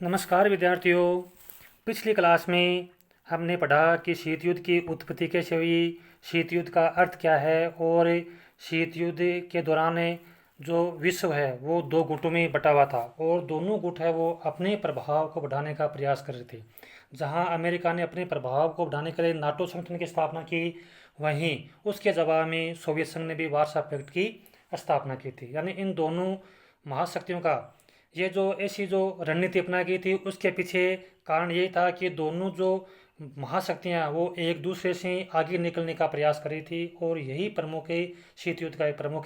नमस्कार विद्यार्थियों। पिछली क्लास में हमने पढ़ा कि शीत युद्ध की उत्पत्ति कैसे हुई, शीत युद्ध का अर्थ क्या है और शीत युद्ध के दौरान जो विश्व है वो दो गुटों में बटा हुआ था और दोनों गुट है वो अपने प्रभाव को बढ़ाने का प्रयास कर रहे थे। जहां अमेरिका ने अपने प्रभाव को बढ़ाने के लिए नाटो संगठन की स्थापना की, वहीं उसके जवाब में सोवियत संघ ने भी वार्सा पैक्ट की स्थापना की थी। यानी इन दोनों महाशक्तियों का ये जो ऐसी जो रणनीति अपनाई गई थी उसके पीछे कारण यही था कि दोनों जो महाशक्तियाँ वो एक दूसरे से आगे निकलने का प्रयास कर रही थी और यही प्रमुख शीत युद्ध का एक प्रमुख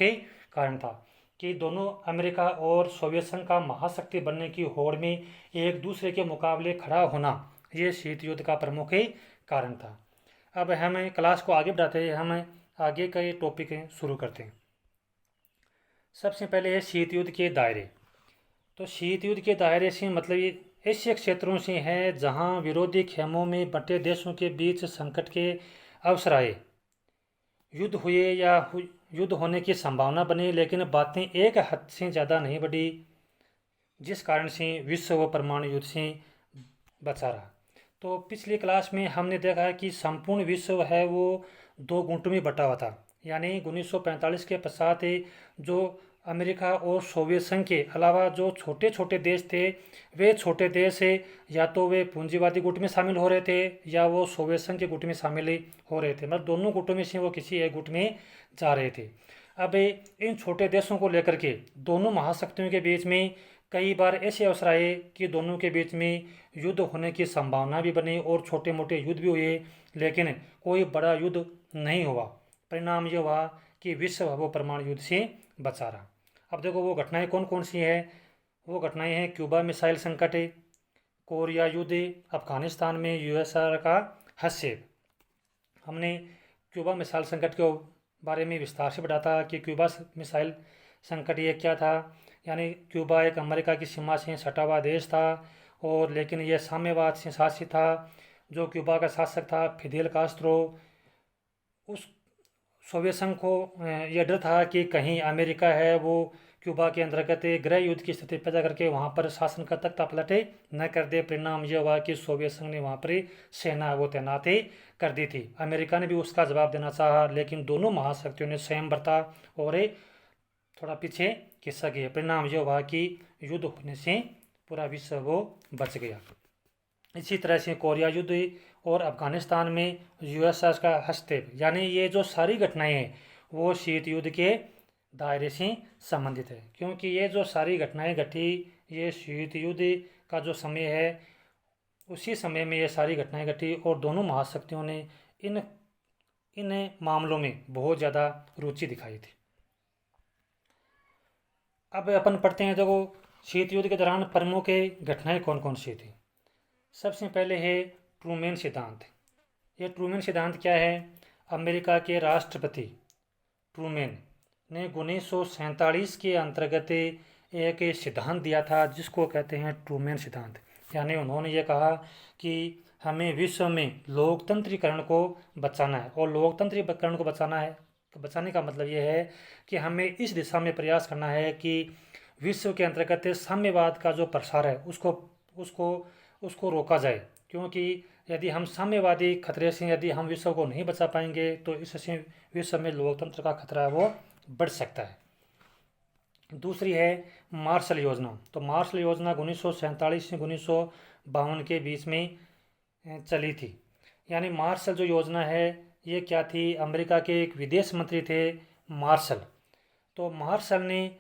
कारण था कि दोनों अमेरिका और सोवियत संघ का महाशक्ति बनने की होड़ में एक दूसरे के मुकाबले खड़ा होना, ये शीत युद्ध का प्रमुख कारण था। अब हम क्लास को आगे बढ़ाते हैं, हम आगे का ये टॉपिक शुरू करते हैं। सबसे पहले है शीत युद्ध के दायरे। तो शीत युद्ध के दायरे से मतलब ये ऐसे क्षेत्रों से है जहां विरोधी खेमों में बंटे देशों के बीच संकट के अवसर आए, युद्ध हुए या युद्ध होने की संभावना बनी, लेकिन बातें एक हद से ज़्यादा नहीं बढ़ी, जिस कारण से विश्व व परमाणु युद्ध से बचा रहा। तो पिछली क्लास में हमने देखा कि संपूर्ण विश्व है वो दो गुटों में बटा हुआ था। यानी 1945 के पश्चात जो अमेरिका और सोवियत संघ के अलावा जो छोटे छोटे देश थे, वे छोटे देश या तो वे पूंजीवादी गुट में शामिल हो रहे थे या वो सोवियत संघ के गुट में शामिल हो रहे थे। मतलब दोनों गुटों में से वो किसी एक गुट में जा रहे थे। अब इन छोटे देशों को लेकर के दोनों महाशक्तियों के बीच में कई बार ऐसे अवसर आए कि दोनों के बीच में युद्ध होने की संभावना भी बनी और छोटे मोटे युद्ध भी हुए, लेकिन कोई बड़ा युद्ध नहीं हुआ। परिणाम ये हुआ कि विश्व वो परमाणु युद्ध से बचा रहा। अब देखो वो घटनाएं कौन कौन सी हैं। वो घटनाएं हैं क्यूबा मिसाइल संकट, कोरिया युद्ध, अफगानिस्तान में यूएसआर का हस्तक्षेप। हमने क्यूबा मिसाइल संकट के बारे में विस्तार से बताया था कि क्यूबा मिसाइल संकट ये क्या था। यानी क्यूबा एक अमेरिका की सीमा से सटा हुआ देश था और लेकिन यह साम्यवाद से शासित था। जो क्यूबा का शासक था फिदेल कास्त्रो, उस सोवियत संघ को यह डर था कि कहीं अमेरिका है वो क्यूबा के अंतर्गत गृह युद्ध की स्थिति पैदा करके वहाँ पर शासन का तख्ता पलटे न कर दे। परिणाम यह हुआ कि सोवियत संघ ने वहाँ पर सेना वो तैनात कर दी थी। अमेरिका ने भी उसका जवाब देना चाहा, लेकिन दोनों महाशक्तियों ने संयम बरता और थोड़ा पीछे खिसक गए। परिणाम यह हुआ कि युद्ध होने से पूरा विश्व वो बच गया। इसी तरह से कोरिया युद्ध और अफगानिस्तान में यूएसएस का हस्तक्षेप, यानी ये जो सारी घटनाएं हैं वो शीत युद्ध के दायरे से संबंधित है, क्योंकि ये जो सारी घटनाएं घटी ये शीत युद्ध का जो समय है उसी समय में ये सारी घटनाएं घटी और दोनों महाशक्तियों ने इन इन मामलों में बहुत ज़्यादा रुचि दिखाई थी। अब अपन पढ़ते हैं। देखो शीत युद्ध के दौरान प्रमुख घटनाएं कौन कौन सी थी। सबसे पहले है ट्रूमैन सिद्धांत। ये ट्रूमैन सिद्धांत क्या है? अमेरिका के राष्ट्रपति ट्रूमैन ने 1947 के अंतर्गत एक सिद्धांत दिया था जिसको कहते हैं ट्रूमैन सिद्धांत। यानी उन्होंने ये कहा कि हमें विश्व में लोकतंत्रीकरण को बचाना है और लोकतंत्रीकरण को बचाने का मतलब ये है कि हमें इस दिशा में प्रयास करना है कि विश्व के अंतर्गत साम्यवाद का जो प्रसार है उसको उसको उसको रोका जाए। क्योंकि यदि हम साम्यवादी खतरे से यदि हम विश्व को नहीं बचा पाएंगे तो इससे विश्व में लोकतंत्र का खतरा वो बढ़ सकता है। दूसरी है मार्शल योजना। तो मार्शल योजना 1947 से 1952 के बीच में चली थी। यानी मार्शल जो योजना है ये क्या थी? अमेरिका के एक विदेश मंत्री थे मार्शल। तो मार्शल ने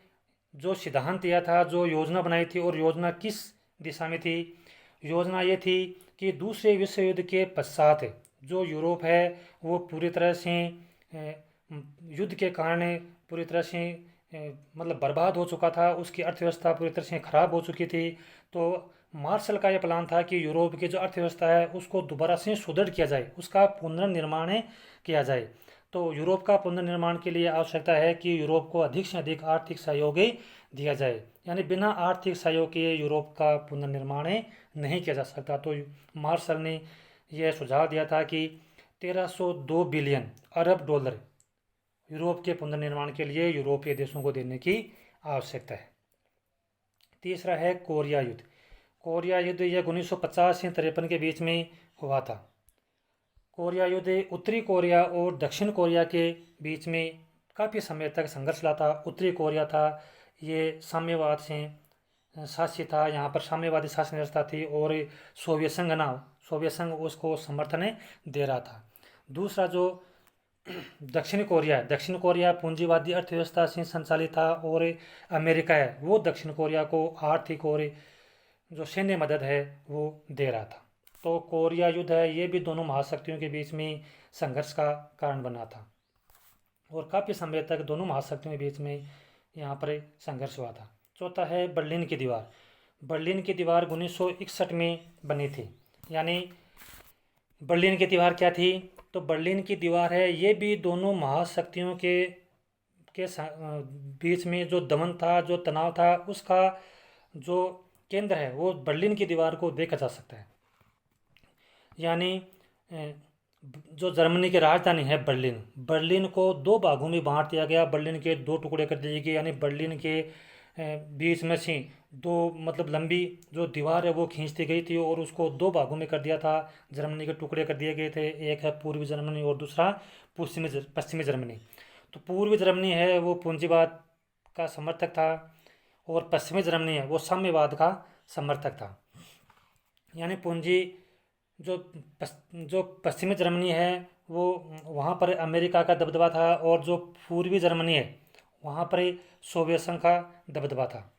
जो सिद्धांत दिया था, जो योजना बनाई थी, और योजना किस दिशा में थी? योजना ये थी कि दूसरे विश्व युद्ध के पश्चात जो यूरोप है वो पूरी तरह से युद्ध के कारण पूरी तरह से मतलब बर्बाद हो चुका था, उसकी अर्थव्यवस्था पूरी तरह से खराब हो चुकी थी। तो मार्शल का यह प्लान था कि यूरोप की जो अर्थव्यवस्था है उसको दोबारा से सुदृढ़ किया जाए, उसका पुनर्निर्माण किया जाए। तो यूरोप का पुनर्निर्माण के लिए आवश्यकता है कि यूरोप को अधिक से अधिक आर्थिक सहयोग दिया जाए। यानी बिना आर्थिक सहयोग के यूरोप का पुनर्निर्माण नहीं किया जा सकता। तो मार्शल ने यह सुझाव दिया था कि 1302 बिलियन अरब डॉलर यूरोप के पुनर्निर्माण के लिए यूरोपीय देशों को देने की आवश्यकता है। तीसरा है कोरिया युद्ध। कोरिया युद्ध यह 1950 से 53 के बीच में हुआ था। कोरिया युद्ध उत्तरी कोरिया और दक्षिण कोरिया के बीच में काफ़ी समय तक संघर्ष चला था। उत्तरी कोरिया था ये साम्यवाद से शासित था, यहाँ पर साम्यवादी शासन व्यवस्था थी और सोवियत संघ उसको समर्थन दे रहा था। दूसरा जो दक्षिण कोरिया पूंजीवादी अर्थव्यवस्था से संचालित था और अमेरिका है वो दक्षिण कोरिया को आर्थिक और जो सैन्य मदद है वो दे रहा था। तो कोरिया युद्ध है ये भी दोनों महाशक्तियों के बीच में संघर्ष का कारण बना था और काफ़ी समय तक दोनों महाशक्तियों के बीच में यहाँ पर संघर्ष हुआ था। चौथा है बर्लिन की दीवार। बर्लिन की दीवार 1961 में बनी थी। यानी बर्लिन की दीवार क्या थी? तो बर्लिन की दीवार है ये भी दोनों महाशक्तियों के बीच में जो दमन था, जो तनाव था, उसका जो केंद्र है वो बर्लिन की दीवार को देखा जा सकता है। यानी जो जर्मनी की राजधानी है बर्लिन को दो भागों में बांट दिया गया। बर्लिन के दो टुकड़े कर दिए गए। यानी बर्लिन के बीच में से दो मतलब लंबी जो दीवार है वो खींचती गई थी और उसको दो भागों में कर दिया था। जर्मनी के टुकड़े कर दिए गए थे, एक है पूर्वी जर्मनी और दूसरा पश्चिमी जर्मनी। तो पूर्वी जर्मनी है वो पूंजीवाद का समर्थक था और पश्चिमी जर्मनी है वो साम्यवाद का समर्थक था। यानी जो पश्चिमी जर्मनी है वो वहाँ पर अमेरिका का दबदबा था और जो पूर्वी जर्मनी है वहाँ पर सोवियत संघ का दबदबा था।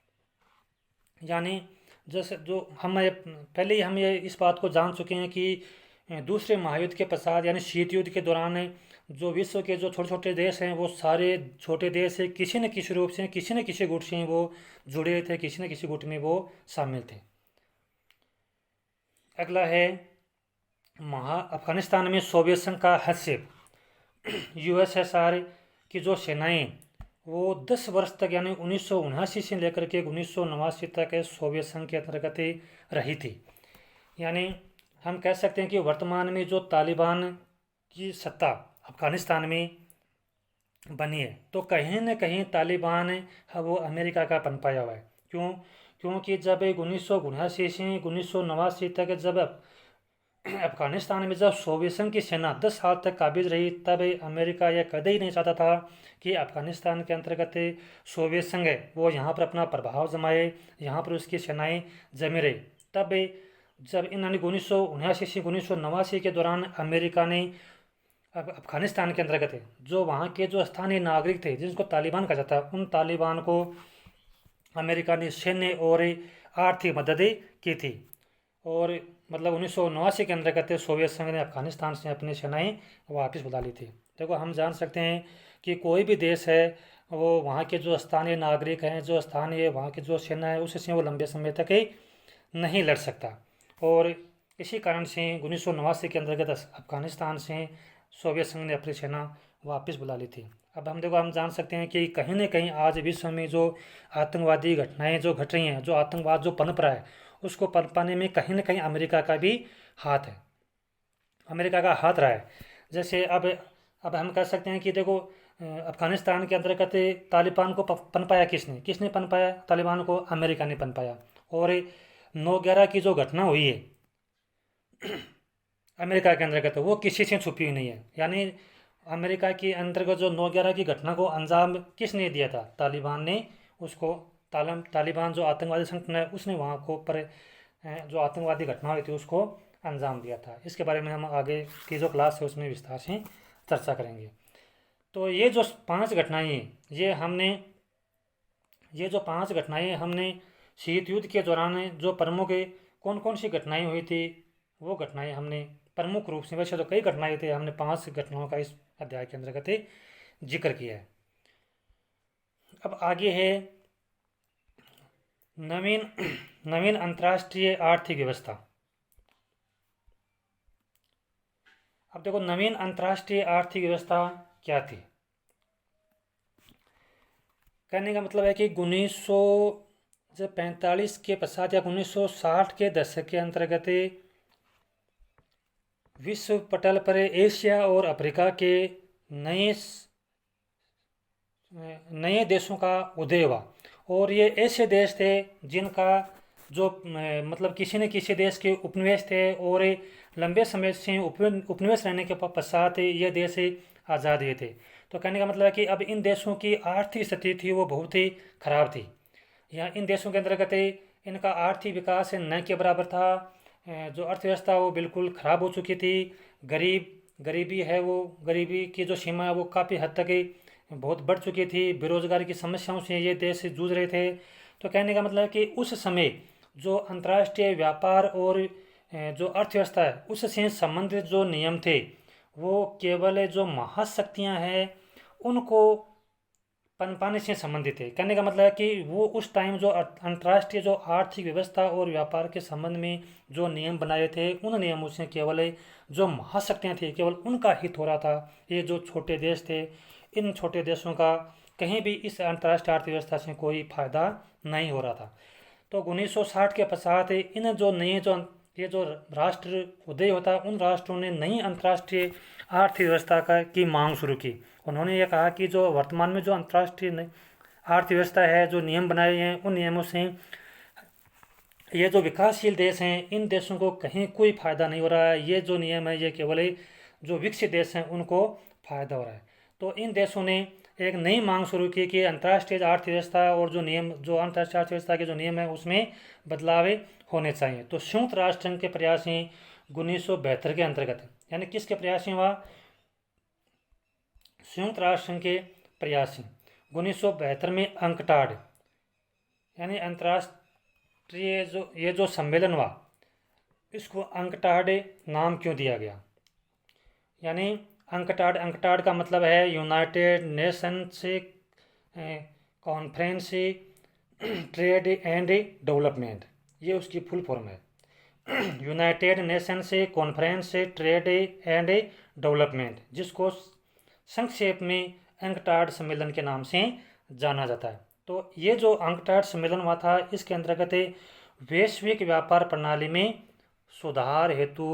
यानी जैसे जो हम पहले ही हम ये इस बात को जान चुके हैं कि दूसरे महायुद्ध के पश्चात यानी शीत युद्ध के दौरान जो विश्व के जो छोटे छोटे देश हैं वो सारे छोटे देश से किसी न किसी रूप से किसी न किसी गुट से वो जुड़े थे, किसी न किसी गुट में वो शामिल थे। अगला है अफगानिस्तान में सोवियत संघ का हस्तक्षेप। यूएसएसआर की जो सेनाएं वो 10 वर्ष तक यानी 1979 से लेकर के 1989 तक सोवियत संघ के अंतर्गत रही थी। यानी हम कह सकते हैं कि वर्तमान में जो तालिबान की सत्ता अफगानिस्तान में बनी है तो कहीं न कहीं तालिबान है वो अमेरिका का पनपाया हुआ है। क्योंकि जब 1979 से 1989 तक जब अफगानिस्तान में जब सोवियत संघ की सेना 10 साल तक काबिज रही तब अमेरिका यह कभी ही नहीं चाहता था कि अफगानिस्तान के अंतर्गत सोवियत संघ है वो यहाँ पर अपना प्रभाव जमाए, यहाँ पर उसकी सेनाएं जमी रही। तब जब इन 1979 से 1989 के दौरान अमेरिका ने अफगानिस्तान के अंतर्गत जो वहाँ के जो स्थानीय नागरिक थे जिनको तालिबान कहा जाता है उन तालिबान को अमेरिका ने सैन्य और आर्थिक मदद की थी और मतलब 1989 के अंतर्गत सोवियत संघ ने अफगानिस्तान से अपनी सेनाएं वापस बुला ली थी। देखो हम जान सकते हैं कि कोई भी देश है वो वहाँ के जो स्थानीय नागरिक हैं, जो स्थानीय वहाँ की जो सेना है उससे वो लंबे समय तक नहीं लड़ सकता और इसी कारण से 1989 के अंतर्गत अफगानिस्तान से सोवियत संघ ने अपनी सेना वापस बुला ली थी। अब हम जान सकते हैं कि कहीं न कहीं आज विश्व में जो आतंकवादी घटनाएं जो घट रही हैं, जो आतंकवाद जो पनप रहा है उसको पनपाने में कहीं न कहीं अमेरिका का भी हाथ है, अमेरिका का हाथ रहा है। जैसे अब हम कह सकते हैं कि देखो अफगानिस्तान के अंतर्गत तालिबान को पनपाया किसने पनपाया तालिबान को? अमेरिका ने पनपाया। और 9/11 की जो घटना हुई है अमेरिका के अंतर्गत वो किसी से छुपी हुई नहीं है। यानी अमेरिका के अंतर्गत जो 9/11 की घटना को अंजाम किसने दिया था? तालिबान ने उसको तालिबान जो आतंकवादी संगठन है उसने वहाँ को पर जो आतंकवादी घटना हुई थी उसको अंजाम दिया था। इसके बारे में हम आगे की जो क्लास है उसमें विस्तार से चर्चा करेंगे। तो ये जो 5 घटनाएं ये जो 5 घटनाएं हमने शीत युद्ध के दौरान जो प्रमुख कौन कौन सी घटनाएं हुई थी वो घटनाएं हमने प्रमुख रूप से, वैसे तो कई घटनाएं थे, हमने 5 घटनाओं का इस अध्याय के अंतर्गत जिक्र किया है। अब आगे है नवीन अंतर्राष्ट्रीय आर्थिक व्यवस्था। अब देखो नवीन अंतर्राष्ट्रीय आर्थिक व्यवस्था क्या थी? कहने का मतलब है कि 1945 के पश्चात या 1960 के दशक के अंतर्गत विश्व पटल पर एशिया और अफ्रीका के नए देशों का उदय हुआ और ये ऐसे देश थे जिनका जो मतलब किसी न किसी देश के उपनिवेश थे और लंबे समय से उपनिवेश रहने के पश्चात ये देश आज़ाद हुए थे। तो कहने का मतलब है कि अब इन देशों की आर्थिक स्थिति थी वो बहुत ही खराब थी। यहाँ इन देशों के अंतर्गत इनका आर्थिक विकास न के बराबर था। जो अर्थव्यवस्था वो बिल्कुल खराब हो चुकी थी। गरीबी है वो गरीबी की जो सीमा है वो काफ़ी हद तक बहुत बढ़ चुकी थी। बेरोजगारी की समस्याओं से ये देश जूझ रहे थे। तो कहने का मतलब है कि उस समय जो अंतर्राष्ट्रीय व्यापार और जो अर्थव्यवस्था है उससे संबंधित जो नियम थे वो केवल जो महाशक्तियाँ हैं उनको पनपाने से संबंधित है। कहने का मतलब है कि वो उस टाइम जो अंतर्राष्ट्रीय जो आर्थिक व्यवस्था और व्यापार के संबंध में जो नियम बनाए थे उन नियमों से केवल जो महाशक्तियाँ थी केवल उनका हित हो रहा था। ये जो छोटे देश थे इन छोटे देशों का कहीं भी इस अंतर्राष्ट्रीय अर्थव्यवस्था से कोई फायदा नहीं हो रहा था। तो 1960 के पश्चात इन जो नए जो ये जो राष्ट्र उदय होता है उन राष्ट्रों ने नई अंतर्राष्ट्रीय आर्थिक व्यवस्था का की मांग शुरू की। उन्होंने ये कहा कि जो वर्तमान में जो अंतर्राष्ट्रीय अर्थव्यवस्था है जो नियम बनाए हैं उन नियमों से ये जो विकासशील देश हैं इन देशों को कहीं कोई फायदा नहीं हो रहा है। ये जो नियम है ये केवल जो विकसित देश हैं उनको फायदा हो रहा है। तो इन देशों ने एक नई मांग शुरू की कि अंतर्राष्ट्रीय अर्थव्यवस्था और जो नियम जो अंतर्राष्ट्रीय अर्थव्यवस्था के जो नियम है उसमें बदलाव होने चाहिए। तो संयुक्त राष्ट्र संघ के प्रयास हैं 1972 के अंतर्गत यानी किसके प्रयास हुआ संयुक्त राष्ट्र संघ के प्रयास 1972 में अंकटाड यानी अंतर्राष्ट्रीय जो ये जो सम्मेलन हुआ इसको अंकटाड नाम क्यों दिया गया। यानी अंकटाड का मतलब है United Nations conference trade and development, ये उसकी फुल फॉर्म है। United Nations conference trade and development जिसको संक्षेप में अंकटाड सम्मेलन के नाम से जाना जाता है। तो ये जो अंकटाड सम्मेलन हुआ था इसके अंतर्गत वैश्विक व्यापार प्रणाली में सुधार हेतु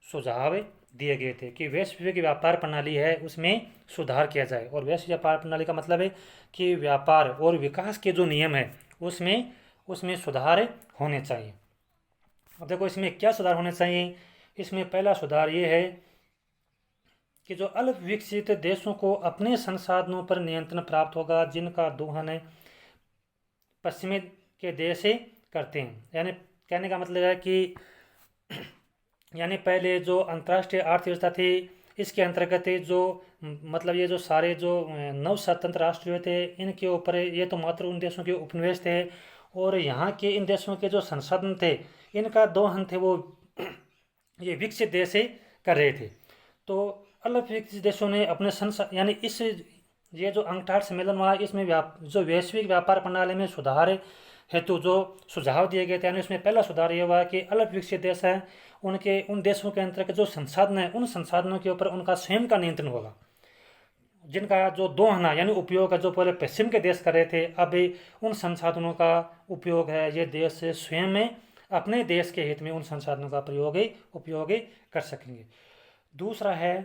सुझाव दिए गए थे कि वैश्विक व्यापार प्रणाली है उसमें सुधार किया जाए। और वैश्विक व्यापार प्रणाली का मतलब है कि व्यापार और विकास के जो नियम है उसमें सुधार होने चाहिए। अब देखो इसमें क्या सुधार होने चाहिए। इसमें पहला सुधार ये है कि जो अल्प विकसित देशों को अपने संसाधनों पर नियंत्रण प्राप्त होगा जिनका दोहन पश्चिमी के देश करते हैं। यानी कहने का मतलब है कि यानी पहले जो अंतर्राष्ट्रीय अर्थव्यवस्था थी इसके अंतर्गत जो मतलब ये जो सारे जो नव स्वतंत्र राष्ट्र हुए थे इनके ऊपर ये तो मात्र उन देशों के उपनिवेश थे और यहाँ के इन देशों के जो संसाधन थे इनका दोहन थे वो ये विकसित देश कर रहे थे। तो अल्प विकसित देशों ने अपने यानी इस ये जो अंकटाड सम्मेलन हुआ इसमें जो वैश्विक व्यापार प्रणाली में सुधार हेतु जो सुझाव दिए गए थे यानी उसमें पहला सुधार ये हुआ कि अल्प विकसित देश हैं उन देशों के अंतर्गत जो संसाधन है उन संसाधनों के ऊपर उनका स्वयं का नियंत्रण होगा। जिनका जो दोहना यानी उपयोग है जो पहले पश्चिम के देश कर रहे थे अब उन संसाधनों का उपयोग है ये देश स्वयं में अपने देश के हित में उन संसाधनों का उपयोग कर सकेंगे। दूसरा है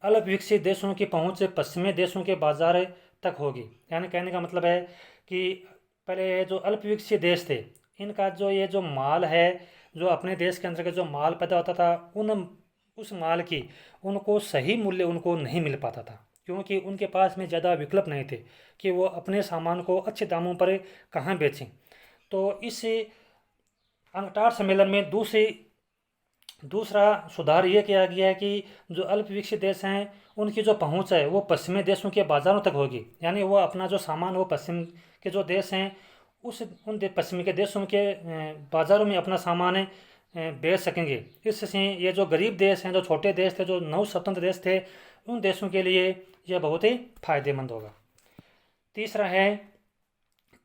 अल्प विकसित देशों की पहुंच पश्चिमी देशों के बाजार तक होगी। यानी कहने का मतलब है कि पहले जो अल्प विकसित देश थे इनका जो ये जो माल है जो अपने देश के अंतर्गत जो माल पैदा होता था उस माल की उनको सही मूल्य उनको नहीं मिल पाता था क्योंकि उनके पास में ज़्यादा विकल्प नहीं थे कि वो अपने सामान को अच्छे दामों पर कहाँ बेचें। तो इस अंकटाड सम्मेलन में दूसरा सुधार ये किया गया है कि जो अल्प विकसित देश हैं उनकी जो पहुंच है वो पश्चिमी देशों के बाज़ारों तक होगी। यानी वो अपना जो सामान वो पश्चिम के जो देश हैं पश्चिमी के देशों के बाज़ारों में अपना सामान बेच सकेंगे। इससे ये जो गरीब देश हैं जो छोटे देश थे जो नव स्वतंत्र देश थे उन देशों के लिए यह बहुत ही फायदेमंद होगा। तीसरा है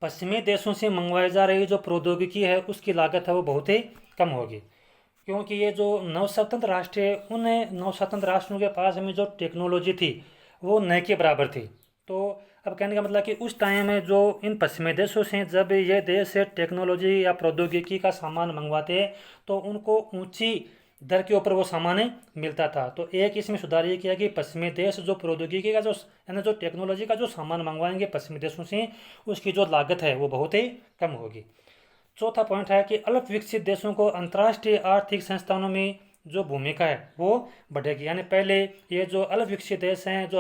पश्चिमी देशों से मंगवाई जा रही जो प्रौद्योगिकी है उसकी लागत है वो बहुत ही कम होगी क्योंकि ये जो नव स्वतंत्र राष्ट्र है उन नव स्वतंत्र राष्ट्रों के पास में जो टेक्नोलॉजी थी वो न के बराबर थी। तो अब कहने का मतलब कि उस टाइम में जो इन पश्चिमी देशों से जब ये देश टेक्नोलॉजी या प्रौद्योगिकी का सामान मंगवाते तो उनको ऊंची दर के ऊपर वो सामान मिलता था। तो एक इसमें सुधार ये किया कि पश्चिमी देश जो प्रौद्योगिकी का जो यानी जो टेक्नोलॉजी का जो सामान मंगवाएंगे पश्चिमी देशों से उसकी जो लागत है वो बहुत ही कम होगी। चौथा पॉइंट है कि अल्प विकसित देशों को अंतर्राष्ट्रीय आर्थिक संस्थानों में जो भूमिका है वो बढ़ेगी। यानी पहले ये जो अल्प विकसित देश हैं, जो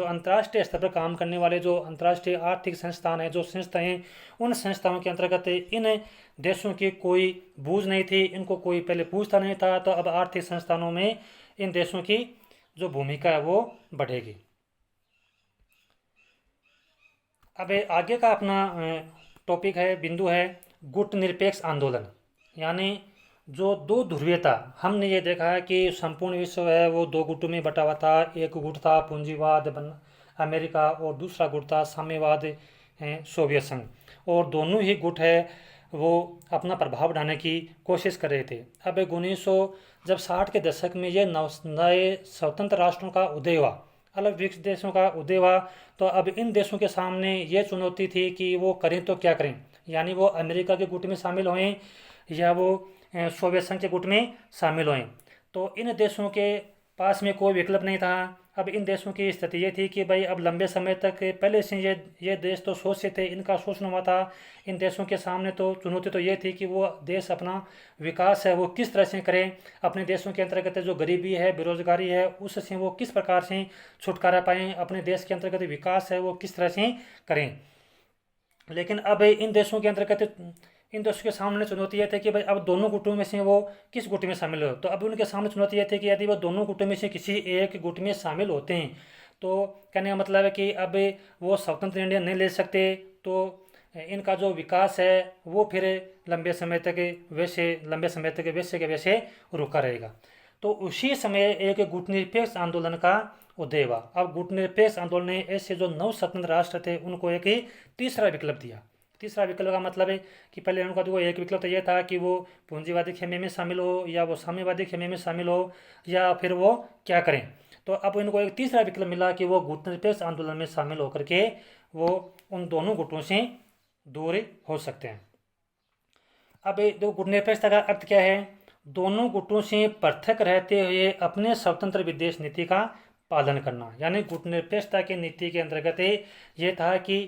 अंतर्राष्ट्रीय स्तर पर काम करने वाले जो अंतर्राष्ट्रीय आर्थिक संस्थान हैं, जो संस्थाएं, उन संस्थाओं के अंतर्गत इन देशों की कोई बूझ नहीं थी, इनको कोई पहले पूछता नहीं था। तो अब आर्थिक संस्थानों में इन देशों की जो भूमिका है वो बढ़ेगी। अब आगे का अपना टॉपिक है, बिंदु है गुटनिरपेक्ष आंदोलन। यानी जो दो ध्रुवीयता, हमने ये देखा है कि संपूर्ण विश्व है वो दो गुटों में बटा हुआ था। एक गुट था पूंजीवाद अमेरिका और दूसरा गुट था साम्यवाद सोवियत संघ। और दोनों ही गुट है वो अपना प्रभाव बढ़ाने की कोशिश कर रहे थे। अब 1900 जब 60 के दशक में ये नए स्वतंत्र राष्ट्रों का उदय हुआ, अलग विकसित देशों का उदय हुआ, तो अब इन देशों के सामने ये चुनौती थी कि वो करें तो क्या करें। यानी वो अमेरिका के गुट में शामिल होएं या वो सोवियत संघ के गुट में शामिल होएं। तो इन देशों के पास में कोई विकल्प नहीं था। अब इन देशों की स्थिति ये थी कि भाई अब लंबे समय तक पहले से ये देश तो शोषित थे, इनका शोषण हुआ था। इन देशों के सामने तो चुनौती तो ये थी कि वो देश अपना विकास है वो किस तरह से करें, अपने देशों के अंतर्गत जो गरीबी है, बेरोजगारी है, उससे वो किस प्रकार से छुटकारा पाएँ, अपने देश के अंतर्गत विकास है वो किस तरह से करें। लेकिन अब इन देशों के सामने चुनौती यह थी कि भाई अब दोनों गुटों में से वो किस गुट में शामिल हो। तो अब उनके सामने चुनौती यह थी कि यदि वो दोनों गुटों में से किसी एक गुट में शामिल होते हैं तो कहने का मतलब है कि अब वो स्वतंत्र निर्णय नहीं ले सकते, तो इनका जो विकास है वो फिर लंबे समय तक वैसे के वैसे रुका रहेगा। तो उसी समय एक गुटनिरपेक्ष आंदोलन का उदय हुआ। अब गुटनिरपेक्ष आंदोलन ने ऐसे जो नव स्वतंत्र राष्ट्र थे उनको एक तीसरा विकल्प दिया। तीसरा विकल्प का मतलब है कि पहले उनका जो एक विकल्प तो यह था कि वो पूंजीवादी खेमे में शामिल हो या वो साम्यवादी खेमे में शामिल हो या फिर वो क्या करें। तो अब इनको एक तीसरा विकल्प मिला कि वो गुटनिरपेक्ष आंदोलन में शामिल होकर के वो उन दोनों गुटों से दूर हो सकते हैं। अब देखो गुटनिरपेक्षता का अर्थ क्या है, दोनों गुटों से पृथक रहते हुए अपने स्वतंत्र विदेश नीति का पालन करना। यानी गुटनिरपेक्षता की नीति के अंतर्गत ये था कि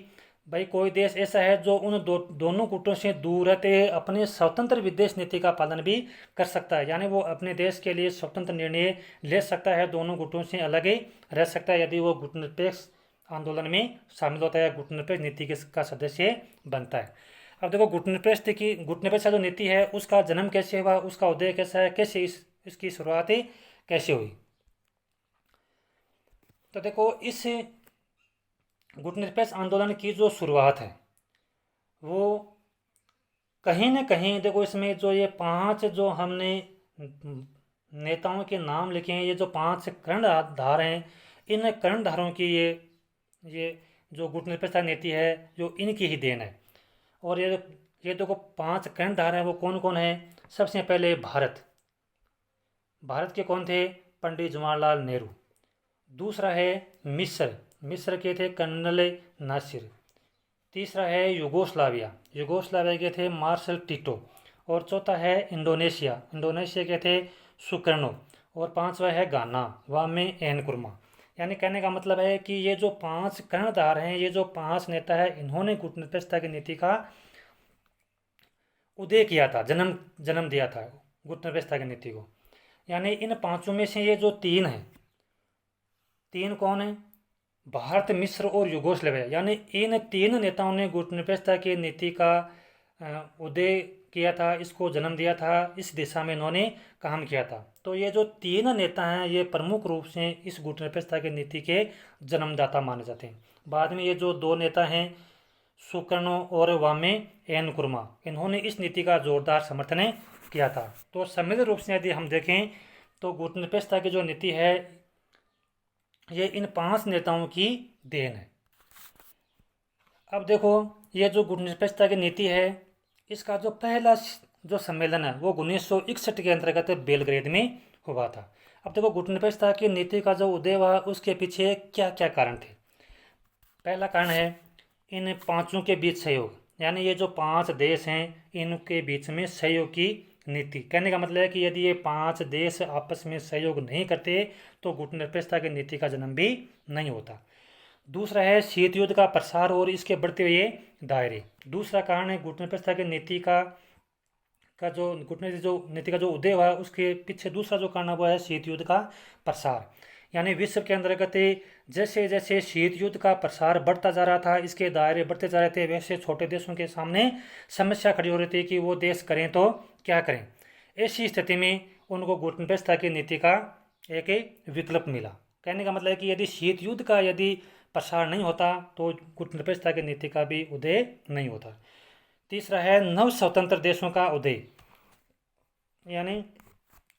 भाई कोई देश ऐसा है जो उन दोनों गुटों से दूर रहते हुए अपने स्वतंत्र विदेश नीति का पालन भी कर सकता है। यानी वो अपने देश के लिए स्वतंत्र निर्णय ले सकता है, दोनों गुटों से अलग ही रह सकता है यदि वो गुटनिरपेक्ष आंदोलन में शामिल होता है, गुटनिरपेक्ष नीति का सदस्य बनता है। अब देखो गुटनिरपेक्ष जो नीति है उसका जन्म कैसे हुआ, उसका उदय कैसा है, कैसे इसकी शुरुआत कैसे हुई। तो देखो इस गुटनिरपेक्ष आंदोलन की जो शुरुआत है वो कहीं न कहीं, देखो इसमें जो ये 5 जो हमने नेताओं के नाम लिखे हैं, ये जो 5 कर्णधार हैं, इन कर्णधारों की ये जो गुटनिरपेक्षता नीति है जो इनकी ही देन है। और ये देखो 5 कर्णधार हैं वो कौन कौन है। सबसे पहले भारत के कौन थे, पंडित जवाहरलाल नेहरू। दूसरा है मिस्र के थे कर्नल नासिर। तीसरा है युगोस्लाविया के थे मार्शल टिटो। और चौथा है इंडोनेशिया के थे सुकर्णो। और 5वां है गाना, वामे एनकुरमा। यानी कहने का मतलब है कि ये जो 5 कर्णधार हैं, ये जो 5 नेता है, इन्होंने गुटनिरपेक्षता की नीति का उदय किया था, जन्म दिया था गुटनिरपेक्षता की नीति को। यानी इन 5 में से ये जो 3 हैं, 3 कौन है, भारत, मिस्र और युगोस्लाविया। यानी इन 3 नेताओं ने गुटनिरपेक्षता की नीति का उदय किया था, इसको जन्म दिया था, इस दिशा में इन्होंने काम किया था। तो ये जो 3 नेता हैं ये प्रमुख रूप से इस गुटनिरपेक्षता की नीति के जन्मदाता माने जाते हैं। बाद में ये जो 2 नेता हैं सुकर्णो और वामे एनकुरमा, इन्होंने इस नीति का जोरदार समर्थन किया था। तो सम्मिलित रूप से यदि हम देखें तो गुटनिरपेक्षता की जो नीति है ये इन 5 नेताओं की देन है। अब देखो ये जो गुटनिरपेक्षता की नीति है इसका जो पहला जो सम्मेलन है वो 1961 के अंतर्गत बेलग्रेड में हुआ था। अब देखो गुटनिरपेक्षता की नीति का जो उदय हुआ उसके पीछे क्या क्या कारण थे। पहला कारण है इन 5 के बीच सहयोग। यानी ये जो 5 देश हैं इनके बीच में सहयोग की नीति। कहने का मतलब है कि यदि ये 5 देश आपस में सहयोग नहीं करते तो गुटनिरपेक्षता की नीति का जन्म भी नहीं होता। दूसरा है शीत युद्ध का प्रसार और इसके बढ़ते हुए दायरे। दूसरा कारण है गुटनिरपेक्षता की नीति का जो कूटनीति जो नीति का जो उदय हुआ उसके पीछे दूसरा जो कारण हुआ है शीत युद्ध का प्रसार। यानी विश्व के अंतर्गत जैसे जैसे शीत युद्ध का प्रसार बढ़ता जा रहा था, इसके दायरे बढ़ते जा रहे थे, वैसे छोटे देशों के सामने समस्या खड़ी हो रही थी कि वो देश करें तो क्या करें। ऐसी स्थिति में उनको गुटनिरपेक्षता की नीति का एक विकल्प मिला। कहने का मतलब है कि यदि शीत युद्ध का यदि प्रसार नहीं होता तो गुटनिरपेक्षता की नीति का भी उदय नहीं होता। तीसरा है नव स्वतंत्र देशों का उदय। यानी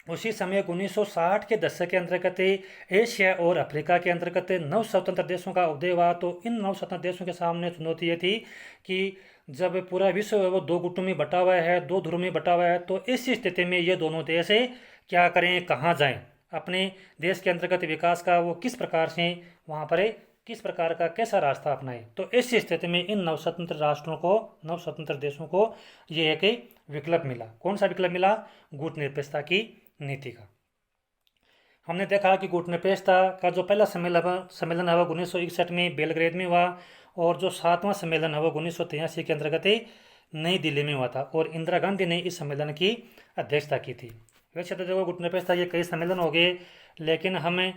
उसी समय 1960 के दशक के अंतर्गत एशिया और अफ्रीका के अंतर्गत नव स्वतंत्र देशों का उदय हुआ। तो इन नव स्वतंत्र देशों के सामने चुनौती ये थी कि जब पूरा विश्व वो दो गुटों में बटा हुआ है, दो ध्रुवों में बटा हुआ है, तो ऐसी स्थिति में ये दोनों देश क्या करें, कहाँ जाएं, अपने देश के अंतर्गत विकास का वो किस प्रकार से वहाँ पर किस प्रकार का कैसा रास्ता अपनाए। तो ऐसी स्थिति में इन नवस्वतंत्र राष्ट्रों को, नव स्वतंत्र देशों को ये एक विकल्प मिला। कौन सा विकल्प मिला? गुटनिरपेक्षता की नीति का। हमने देखा कि गुटनिरपेक्षता का जो पहला सम्मेलन है वो 1961 में बेलग्रेड में हुआ, और जो 7वां सम्मेलन है वो 1983 के अंतर्गत नई दिल्ली में हुआ था, और इंदिरा गांधी ने इस सम्मेलन की अध्यक्षता की थी। वैसे तो देखो गुटनिरपेक्षता के कई सम्मेलन हो गए, लेकिन हमें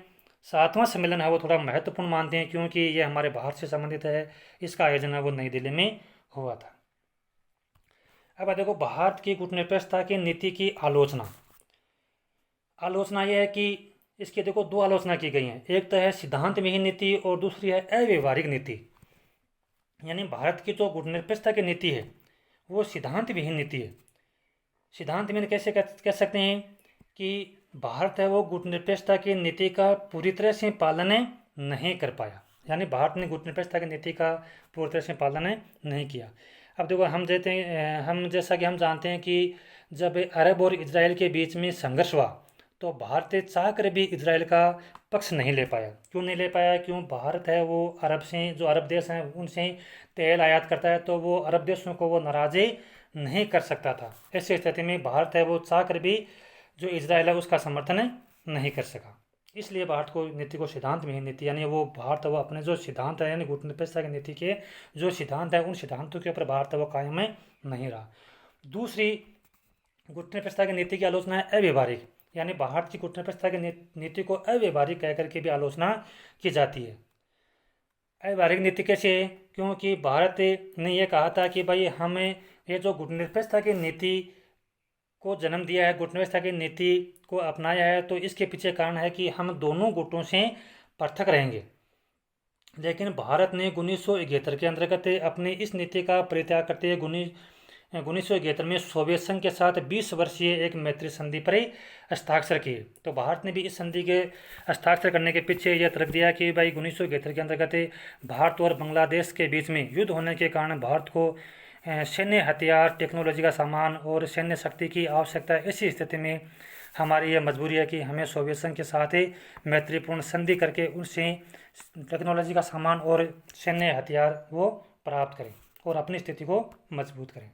7वां सम्मेलन है वो थोड़ा महत्वपूर्ण मानते हैं क्योंकि ये हमारे भारत से संबंधित है। इसका आयोजन है वो नई दिल्ली में हुआ था। अब देखो भारत की गुटनिरपेक्षता की नीति की आलोचना यह है कि इसकी देखो दो आलोचना की गई हैं। एक तो है सिद्धांत विहीन नीति और दूसरी है अव्यवहारिक नीति। यानी भारत की जो गुटनिरपेक्षता की नीति है वो सिद्धांत विहीन नीति है। सिद्धांत विहीन कैसे कह सकते हैं कि भारत है वो गुटनिरपेक्षता की नीति का पूरी तरह से पालन नहीं कर पाया। यानी भारत ने गुटनिरपेक्षता की नीति का पूरी तरह से पालन नहीं किया। अब देखो हम जैसा कि हम जानते हैं कि जब अरब और इजराइल के बीच में संघर्ष हुआ तो भारत चाहकर भी इजराइल का पक्ष नहीं ले पाया। क्यों नहीं ले पाया? क्यों? भारत है वो अरब से, जो अरब देश हैं उनसे तेल आयात करता है, तो वो अरब देशों को वो नाराज़ी नहीं कर सकता था। ऐसी स्थिति में भारत है वो चाहकर भी जो इजराइल है उसका समर्थन नहीं कर सका। इसलिए भारत को नीति को सिद्धांत विहीन नीति, यानी वो भारत वो अपने जो सिद्धांत है यानी गुटनिरपेक्षता की नीति के जो सिद्धांत है उन सिद्धांतों के ऊपर भारत वो कायम नहीं रहा। दूसरी गुटनिरपेक्षता की नीति की आलोचना है अव्यवहारिक। यानी भारत की गुटनिरपेक्षता की नीति को अव्यवहारिक कहकर के भी आलोचना की जाती है। अव्यवहारिक नीति कैसे? क्योंकि भारत ने यह कहा था कि भाई हमें ये जो गुटनिरपेक्षता की नीति को जन्म दिया है, गुटनिरपेक्षता की नीति को अपनाया है, तो इसके पीछे कारण है कि हम दोनों गुटों से पृथक रहेंगे। लेकिन भारत ने 1971 के अंतर्गत अपनी इस नीति का परित्याग करते हुए 1971 में सोवियत संघ के साथ 20 वर्षीय एक मैत्री संधि पर हस्ताक्षर किए। तो भारत ने भी इस संधि के हस्ताक्षर करने के पीछे यह तर्क दिया कि भाई 1971 के अंतर्गत भारत और बांग्लादेश के बीच में युद्ध होने के कारण भारत को सैन्य हथियार, टेक्नोलॉजी का सामान और सैन्य शक्ति की आवश्यकता है। ऐसी स्थिति में हमारी यह मजबूरी है कि हमें सोवियत संघ के साथ मैत्रीपूर्ण संधि करके उनसे टेक्नोलॉजी का सामान और सैन्य हथियार वो प्राप्त करें और अपनी स्थिति को मजबूत करें।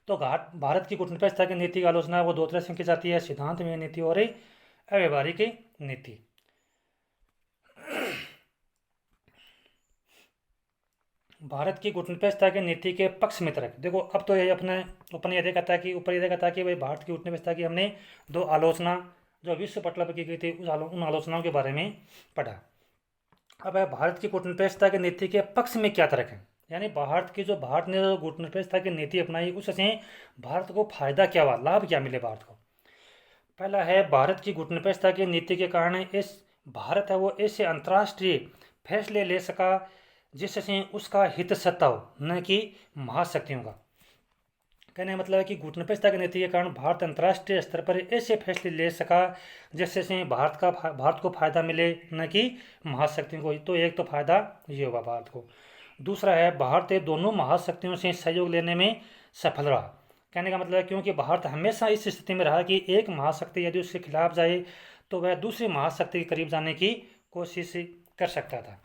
तो भारत की गुटनिरपेक्षता की नीति की आलोचना वो दो तरह से की जाती है, सिद्धांत विहीन नीति और अव्यवहारिक नीति। भारत की गुटनिरपेक्षता की नीति के पक्ष में तर्क देखो। अब तो ये अपने ऊपर यह कहता है कि भाई भारत की गुटनिरपेक्षता की हमने दो आलोचना जो विश्व पटल पर की गई थी उन आलोचनाओं के बारे में पढ़ा। अब है भारत की गुटनिरपेक्षता की नीति के पक्ष में क्या तर्क है। यानी भारत ने जो गुटनिरपेक्षता की नीति अपनाई उससे भारत को फायदा क्या हुआ, लाभ क्या मिले भारत को। पहला है भारत की गुटनिरपेक्षता की नीति के कारण भारत है वो ऐसे अंतर्राष्ट्रीय फैसले ले सका जिससे उसका हित सत्ता हो, न कि महाशक्तियों का। कहने का मतलब है कि गुटनिरपेक्षता की नीति के कारण भारत अंतर्राष्ट्रीय स्तर पर ऐसे फैसले ले सका जिससे भारत को फायदा मिले, न कि महाशक्तियों को। तो एक तो फायदा ये होगा भारत को। दूसरा है भारत दोनों महाशक्तियों से सहयोग लेने में सफल रहा। कहने का मतलब है क्योंकि भारत हमेशा इस स्थिति में रहा कि एक महाशक्ति यदि उसके खिलाफ जाए तो वह दूसरी महाशक्ति के करीब जाने की कोशिश कर सकता था।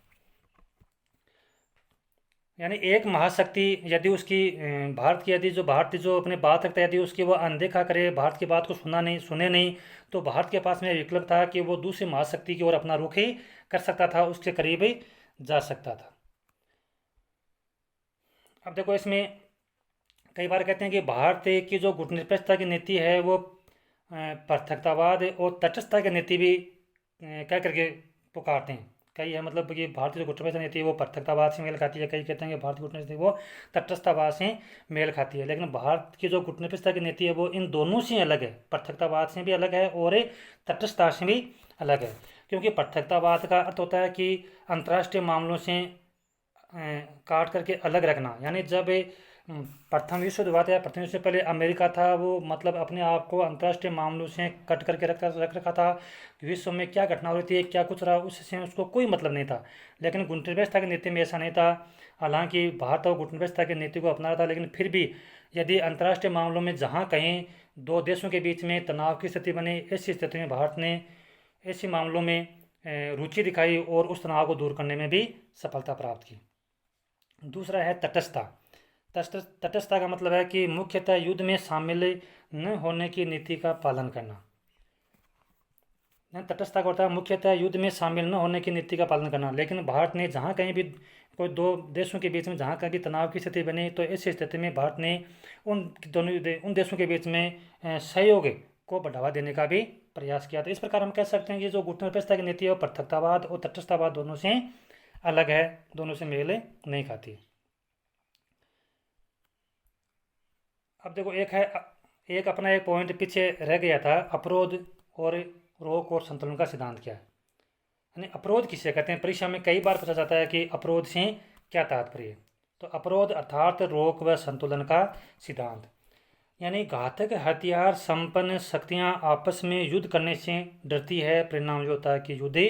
यानी एक महाशक्ति यदि उसकी भारत की जो अपने बात रखता है यदि उसकी वो अनदेखा करे, भारत की बात को सुने नहीं, तो भारत के पास में विकल्प था कि वो दूसरी महाशक्ति की ओर अपना रुख ही कर सकता था, उसके करीब जा सकता था। अब देखो, इसमें कई बार कहते हैं कि भारत की जो गुटनिरपेक्षता की नीति है वो पृथकतावाद और तटस्थता की नीति भी कह करके पुकारते हैं। कई है मतलब कि भारतीय जो गुटनिरपेक्षता नीति है वो पृथकतावाद से मेल खाती है, कई कहते हैं कि भारतीय गुटनिरपेक्षता नीति वो तटस्थतावाद से मेल खाती है। लेकिन भारत की जो गुटनिरपेक्षता की नीति है वो इन दोनों से अलग है, पृथकतावाद से भी अलग है और तटस्थता से भी अलग है। क्योंकि पृथकतावाद का अर्थ होता है कि अंतर्राष्ट्रीय मामलों से काट करके अलग रखना। यानी जब प्रथम विश्व युद्ध हुआ था, प्रथम विश्व से पहले अमेरिका था, वो मतलब अपने आप को अंतर्राष्ट्रीय मामलों से कट करके रख रखा था। विश्व में क्या घटना हो रही थी, क्या कुछ रहा, उससे उसको कोई मतलब नहीं था। लेकिन गुटनिरपेक्षता की नीति में ऐसा नहीं था। हालांकि भारत और गुटनिरपेक्षता की नीति को अपना रहा था, लेकिन फिर भी यदि अंतर्राष्ट्रीय मामलों में जहाँ कहीं दो देशों के बीच में तनाव की स्थिति बनी, ऐसी स्थिति में भारत ने ऐसे मामलों में रुचि दिखाई और उस तनाव को दूर करने में भी सफलता प्राप्त की। दूसरा है तटस्थता। तटस्थता का मतलब है कि मुख्यतः युद्ध में शामिल न होने की नीति का पालन करना। तटस्थता का होता है मुख्यतः युद्ध में शामिल न होने की नीति का पालन करना। लेकिन भारत ने जहाँ कहीं भी कोई दो देशों के बीच में जहाँ कहीं भी तनाव की स्थिति बनी, तो ऐसी स्थिति में भारत ने उन देशों के बीच में सहयोग को बढ़ावा देने का भी प्रयास किया था। इस प्रकार हम कह सकते हैं कि जो गुटनिरपेक्षता की नीति है वो पृथकतावाद और तटस्थतावाद दोनों से अलग है, दोनों से मेल नहीं खाती। अब देखो, एक अपना एक पॉइंट पीछे रह गया था, अवरोध और रोक और संतुलन का सिद्धांत क्या है। यानी अवरोध किसे कहते हैं, परीक्षा में कई बार पूछा जाता है कि अवरोध से क्या तात्पर्य है। तो अवरोध अर्थात रोक व संतुलन का सिद्धांत। यानी घातक हथियार संपन्न शक्तियां आपस में युद्ध करने से डरती है, परिणाम जो होता है कि युद्ध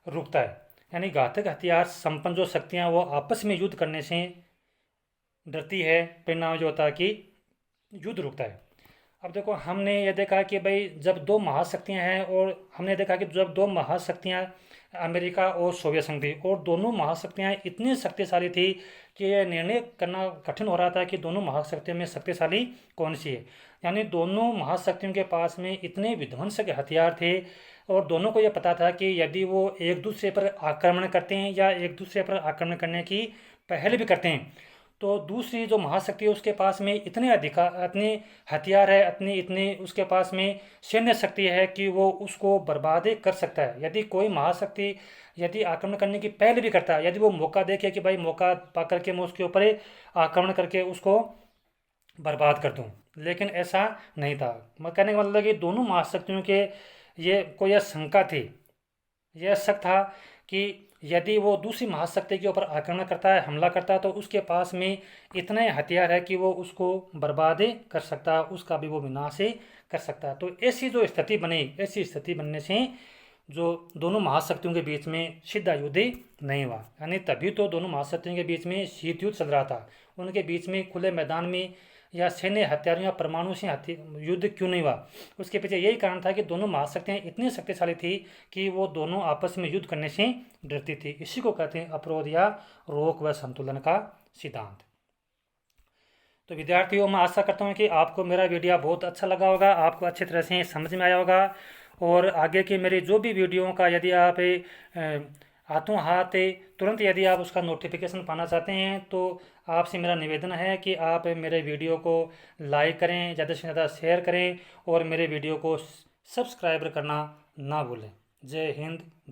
रुकता है। यानी घातक हथियार संपन्न जो शक्तियां वो आपस में युद्ध करने से डरती है, परिणाम जो होता है कि युद्ध रुकता है। अब देखो, हमने ये देखा कि भाई जब दो महाशक्तियां हैं, और हमने देखा कि जब दो महाशक्तियां अमेरिका और सोवियत संघ थी, और दोनों महाशक्तियां इतनी शक्तिशाली थी कि यह निर्णय करना कठिन हो रहा था कि दोनों महाशक्तियों में शक्तिशाली कौन सी है। यानी दोनों महाशक्तियों के पास में इतने विध्वंसक हथियार थे, और दोनों को यह पता था कि यदि वो एक दूसरे पर आक्रमण करते हैं या एक दूसरे पर आक्रमण करने की पहल भी करते हैं, तो दूसरी जो महाशक्ति है उसके पास में इतने हथियार है, इतने उसके पास में सैन्य शक्ति है कि वो उसको बर्बाद कर सकता है। यदि कोई महाशक्ति यदि आक्रमण करने की पहल भी करता है, यदि वो मौका देखे कि भाई मौका पा करके मैं उसके ऊपर आक्रमण करके उसको बर्बाद कर दूं, लेकिन ऐसा नहीं था। मैं कहने का मतलब कि दोनों महाशक्तियों के ये को यह शंका थी, यह शक था कि यदि वो दूसरी महाशक्ति के ऊपर आक्रमण करता है, हमला करता है, तो उसके पास में इतने हथियार है कि वो उसको बर्बाद कर सकता है, उसका भी वो विनाश कर सकता है। तो ऐसी जो स्थिति बनी, ऐसी स्थिति बनने से जो दोनों महाशक्तियों के बीच में सीधा युद्ध नहीं हुआ। यानी तभी तो दोनों महाशक्तियों के बीच में शीत युद्ध चल रहा था। उनके बीच में खुले मैदान में या सैन्य हथियारों या परमाणु से युद्ध क्यों नहीं हुआ, उसके पीछे यही कारण था कि दोनों महाशक्तियाँ इतनी शक्तिशाली थी कि वो दोनों आपस में युद्ध करने से डरती थी। इसी को कहते हैं अवरोध या रोक व संतुलन का सिद्धांत। तो विद्यार्थियों, मैं आशा करता हूँ कि आपको मेरा वीडियो बहुत अच्छा लगा होगा, आपको अच्छी तरह से समझ में आया होगा। और आगे की मेरी जो भी वीडियो का यदि आप हाथों हाथ तुरंत यदि आप उसका नोटिफिकेशन पाना चाहते हैं, तो आपसे मेरा निवेदन है कि आप मेरे वीडियो को लाइक करें, ज़्यादा से ज़्यादा शेयर करें और मेरे वीडियो को सब्सक्राइब करना ना भूलें। जय हिंद, जय